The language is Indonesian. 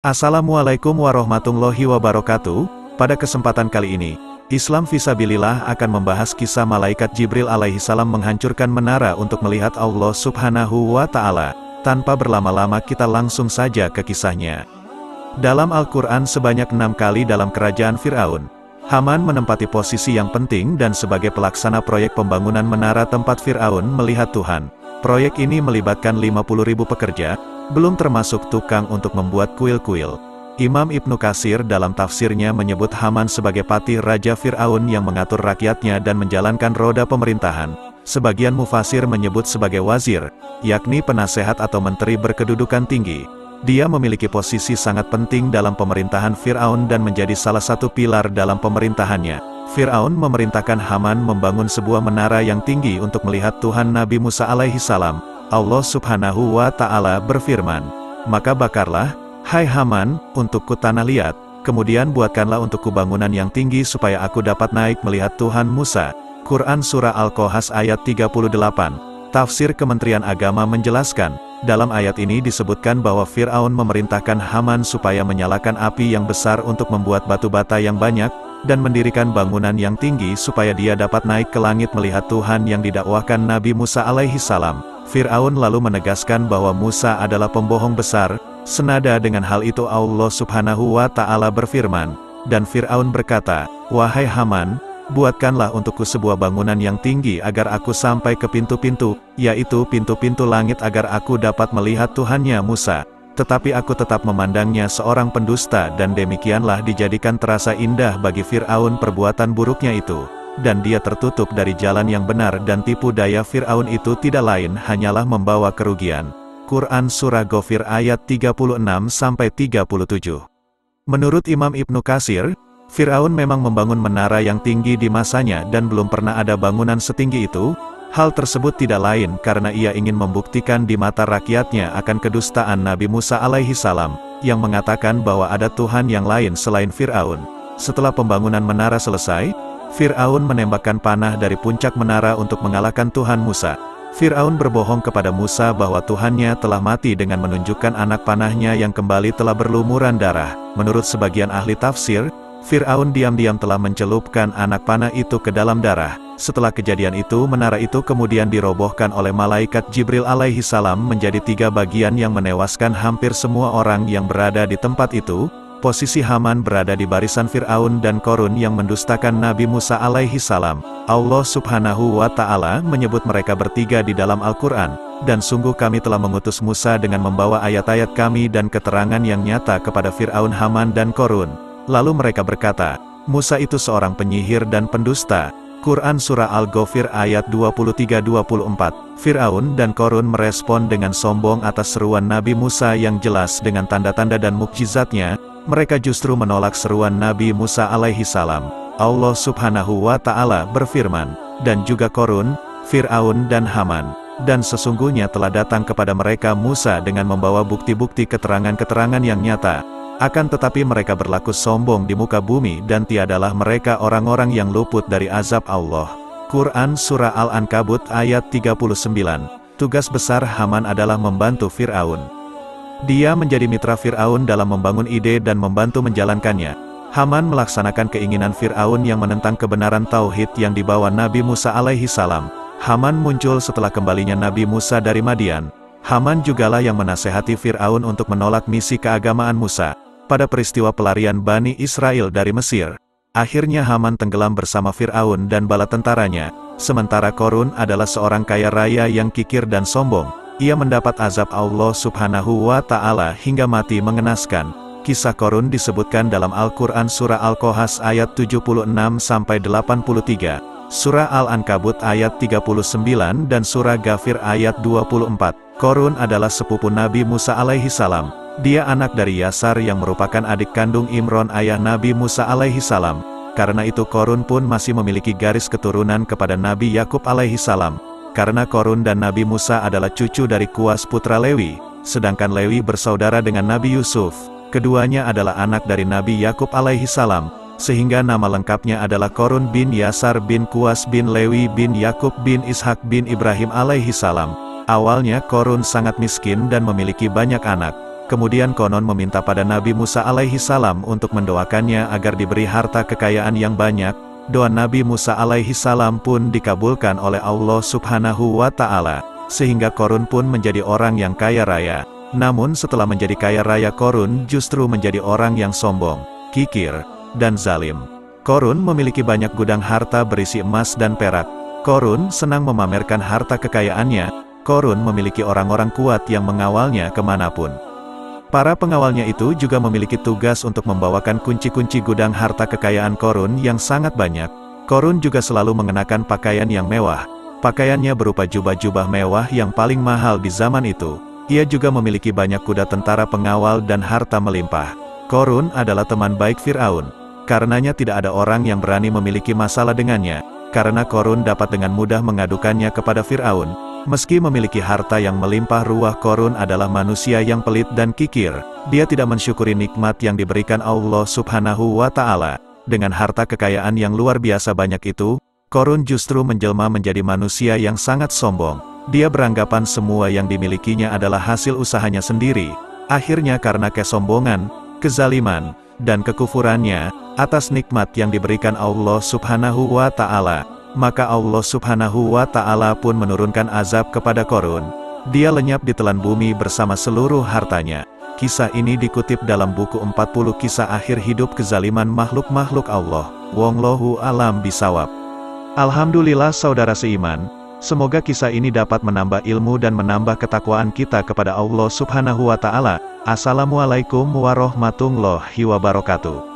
Assalamualaikum warahmatullahi wabarakatuh. Pada kesempatan kali ini, Islam Fisabilillah akan membahas kisah malaikat Jibril alaihissalam menghancurkan menara untuk melihat Allah subhanahu wa ta'ala. Tanpa berlama-lama kita langsung saja ke kisahnya. Dalam Al-Quran sebanyak 6 kali dalam kerajaan Fir'aun, Haman menempati posisi yang penting dan sebagai pelaksana proyek pembangunan menara tempat Fir'aun melihat Tuhan. Proyek ini melibatkan 50.000 pekerja, belum termasuk tukang untuk membuat kuil-kuil. Imam Ibnu Katsir dalam tafsirnya menyebut Haman sebagai patih Raja Fir'aun yang mengatur rakyatnya dan menjalankan roda pemerintahan. Sebagian mufasir menyebut sebagai wazir, yakni penasehat atau menteri berkedudukan tinggi. Dia memiliki posisi sangat penting dalam pemerintahan Fir'aun dan menjadi salah satu pilar dalam pemerintahannya. Fir'aun memerintahkan Haman membangun sebuah menara yang tinggi untuk melihat Tuhan Nabi Musa alaihissalam. Allah subhanahu wa ta'ala berfirman, "Maka bakarlah, hai Haman, untukku tanah liat, kemudian buatkanlah untukku bangunan yang tinggi supaya aku dapat naik melihat Tuhan Musa." Quran Surah Al-Qasas ayat 38. Tafsir Kementerian Agama menjelaskan, dalam ayat ini disebutkan bahwa Fir'aun memerintahkan Haman supaya menyalakan api yang besar untuk membuat batu bata yang banyak, dan mendirikan bangunan yang tinggi supaya dia dapat naik ke langit melihat Tuhan yang didakwahkan Nabi Musa alaihissalam. Fir'aun lalu menegaskan bahwa Musa adalah pembohong besar. Senada dengan hal itu Allah subhanahu wa ta'ala berfirman, dan Fir'aun berkata, "Wahai Haman, buatkanlah untukku sebuah bangunan yang tinggi agar aku sampai ke pintu-pintu, yaitu pintu-pintu langit agar aku dapat melihat Tuhannya Musa." Tetapi aku tetap memandangnya seorang pendusta dan demikianlah dijadikan terasa indah bagi Fir'aun perbuatan buruknya itu. Dan dia tertutup dari jalan yang benar dan tipu daya Fir'aun itu tidak lain hanyalah membawa kerugian. Quran Surah Ghafir ayat 36-37. Menurut Imam Ibnu Katsir, Fir'aun memang membangun menara yang tinggi di masanya dan belum pernah ada bangunan setinggi itu. Hal tersebut tidak lain karena ia ingin membuktikan di mata rakyatnya akan kedustaan Nabi Musa alaihissalam, yang mengatakan bahwa ada Tuhan yang lain selain Fir'aun. Setelah pembangunan menara selesai, Fir'aun menembakkan panah dari puncak menara untuk mengalahkan Tuhan Musa. Fir'aun berbohong kepada Musa bahwa Tuhannya telah mati dengan menunjukkan anak panahnya yang kembali telah berlumuran darah. Menurut sebagian ahli tafsir, Fir'aun diam-diam telah mencelupkan anak panah itu ke dalam darah. Setelah kejadian itu menara itu kemudian dirobohkan oleh malaikat Jibril alaihissalam menjadi 3 bagian yang menewaskan hampir semua orang yang berada di tempat itu. Posisi Haman berada di barisan Fir'aun dan Qarun yang mendustakan Nabi Musa alaihissalam. Allah subhanahu wa ta'ala menyebut mereka bertiga di dalam Al-Quran, dan sungguh kami telah mengutus Musa dengan membawa ayat-ayat kami dan keterangan yang nyata kepada Fir'aun, Haman dan Qarun. Lalu mereka berkata, Musa itu seorang penyihir dan pendusta. Quran Surah Al-Ghafir ayat 23-24. Fir'aun dan Qarun merespon dengan sombong atas seruan Nabi Musa yang jelas dengan tanda-tanda dan mukjizatnya. Mereka justru menolak seruan Nabi Musa alaihissalam. Allah subhanahu wa ta'ala berfirman, dan juga Qarun, Fir'aun dan Haman. Dan sesungguhnya telah datang kepada mereka Musa dengan membawa bukti-bukti keterangan-keterangan yang nyata. Akan tetapi mereka berlaku sombong di muka bumi dan tiadalah mereka orang-orang yang luput dari azab Allah. Quran Surah Al-Ankabut ayat 39. Tugas besar Haman adalah membantu Fir'aun. Dia menjadi mitra Fir'aun dalam membangun ide dan membantu menjalankannya. Haman melaksanakan keinginan Fir'aun yang menentang kebenaran tauhid yang dibawa Nabi Musa alaihissalam. Haman muncul setelah kembalinya Nabi Musa dari Madian. Haman jugalah yang menasehati Fir'aun untuk menolak misi keagamaan Musa. Pada peristiwa pelarian Bani Israel dari Mesir, akhirnya Haman tenggelam bersama Fir'aun dan bala tentaranya. Sementara Qarun adalah seorang kaya raya yang kikir dan sombong. Ia mendapat azab Allah subhanahu wa ta'ala hingga mati mengenaskan. Kisah Qarun disebutkan dalam Al-Quran Surah Al-Qasas ayat 76-83, Surah Al-Ankabut ayat 39 dan Surah Ghafir ayat 24. Qarun adalah sepupu Nabi Musa alaihissalam. Dia anak dari Yasar yang merupakan adik kandung Imron ayah Nabi Musa alaihissalam. Karena itu Qarun pun masih memiliki garis keturunan kepada Nabi Yakub alaihissalam. Karena Qarun dan Nabi Musa adalah cucu dari Kuas putra Lewi, sedangkan Lewi bersaudara dengan Nabi Yusuf. Keduanya adalah anak dari Nabi Yakub alaihissalam, sehingga nama lengkapnya adalah Qarun bin Yasar bin Kuas bin Lewi bin Yakub bin Ishak bin Ibrahim alaihissalam. Awalnya Qarun sangat miskin dan memiliki banyak anak. kemudian konon meminta pada Nabi Musa alaihi salam untuk mendoakannya agar diberi harta kekayaan yang banyak. Doa Nabi Musa alaihi salam pun dikabulkan oleh Allah subhanahu wa ta'ala, sehingga Qorun pun menjadi orang yang kaya raya. Namun setelah menjadi kaya raya, Qorun justru menjadi orang yang sombong, kikir, dan zalim. Qorun memiliki banyak gudang harta berisi emas dan perak. Qorun senang memamerkan harta kekayaannya. Qorun memiliki orang-orang kuat yang mengawalnya kemanapun. Para pengawalnya itu juga memiliki tugas untuk membawakan kunci-kunci gudang harta kekayaan Qorun yang sangat banyak. Qorun juga selalu mengenakan pakaian yang mewah. Pakaiannya berupa jubah-jubah mewah yang paling mahal di zaman itu. Ia juga memiliki banyak kuda tentara pengawal dan harta melimpah. Qorun adalah teman baik Fir'aun. Karenanya tidak ada orang yang berani memiliki masalah dengannya, karena Qorun dapat dengan mudah mengadukannya kepada Fir'aun. Meski memiliki harta yang melimpah ruah, Qorun adalah manusia yang pelit dan kikir. Dia tidak mensyukuri nikmat yang diberikan Allah subhanahu wa ta'ala. Dengan harta kekayaan yang luar biasa banyak itu, Qorun justru menjelma menjadi manusia yang sangat sombong. Dia beranggapan semua yang dimilikinya adalah hasil usahanya sendiri. Akhirnya karena kesombongan, kezaliman, dan kekufurannya, atas nikmat yang diberikan Allah subhanahu wa ta'ala, maka Allah subhanahu wa ta'ala pun menurunkan azab kepada Qorun. Dia lenyap ditelan bumi bersama seluruh hartanya. Kisah ini dikutip dalam buku 40 Kisah Akhir Hidup Kezaliman Makhluk-Makhluk Allah. Wallahu a'lam bishawab. Alhamdulillah saudara seiman, semoga kisah ini dapat menambah ilmu dan menambah ketakwaan kita kepada Allah subhanahu wa ta'ala. Assalamualaikum warahmatullahi wabarakatuh.